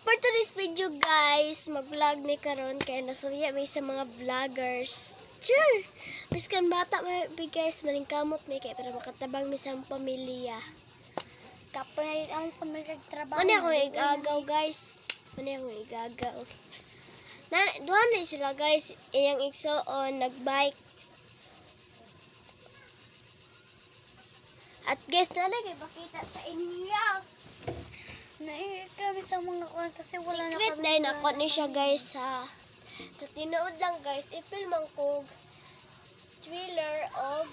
For today's video guys, mag-vlog ni karon kay nasuya may sa mga vloggers. Sure! Biskan bata may guys, maningkamot may kay para makatabang mi sa pamilya. Kapay ang pamilya-trabaho. Ano ako igagaw guys? Ano ako igagaw? Doon na sila guys, iyang igsoon, nagbike. At guys, nalagay pakita sa inyo. Naiingit kami sa mga kuwan kasi wala na Secret kami. na inakot ni siya guys sa tinuod lang guys. Ipilmang kog thriller of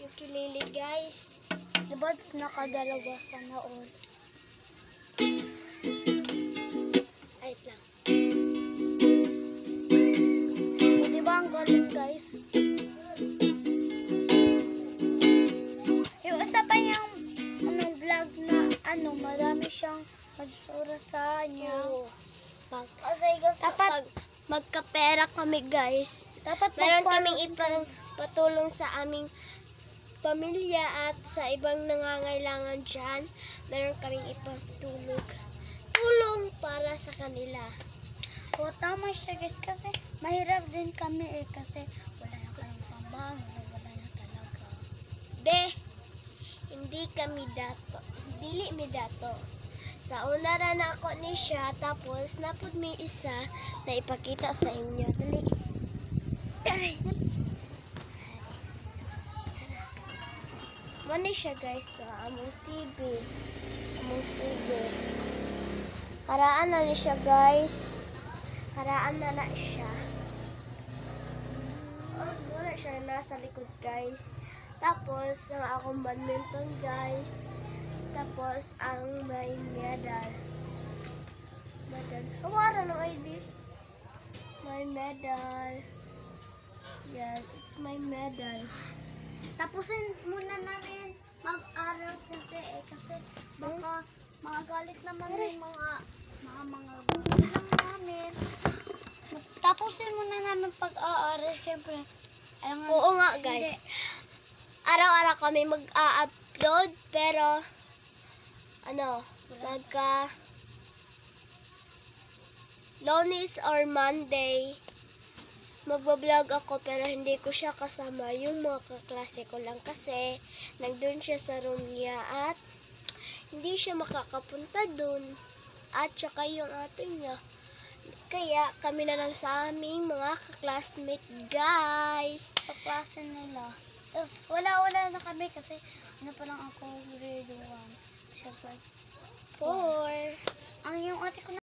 ukulele guys. Diba nakadalawa sa noon? Ayot lang. O, diba ang galing guys? Yung isa pa yung vlog na marami siyang magsura sa niya. Kasi guys, Dapat- pag magkapera kami guys, Dapat meron mag-follow kaming ipatulong sa aming pamilya at sa ibang nangangailangan dyan. Meron kaming tulong para sa kanila. O, tama siya guys kasi mahirap din kami kasi wala na kami pambahan, wala na talaga. Be, hindi kami dato. Dili mi dato. Sa una ra na ako ni siya, tapos napud mi isa na ipakita sa inyo. Dali. Ay. Mani siya guys sa among TV. Among TV. Karaan na ni siya guys. Karaan na na siya. Wala siya nasa likod guys. Tapos, ang akong badminton guys. Tapos, ang may medal. Hawara ng ID. My medal. Yes, it's my medal. Tapusin muna namin mag-aral kasi baka magalit naman yung mga gulang namin. Tapusin muna namin pag-aaral, syempre. Oo nga guys. Araw-araw kami mag-upload pero Lunes or Monday magbablog ako pero hindi ko siya kasama yung mga kaklase ko lang kasi nandun siya sa room niya at hindi siya makakapunta dun at saka yung ato niya. Kaya kami na lang sa aming mga kaklasmate guys. Kaklase nila. Tapos wala na kami kasi pa lang ako grade 1. Siya grade 4. Ang yung ate ko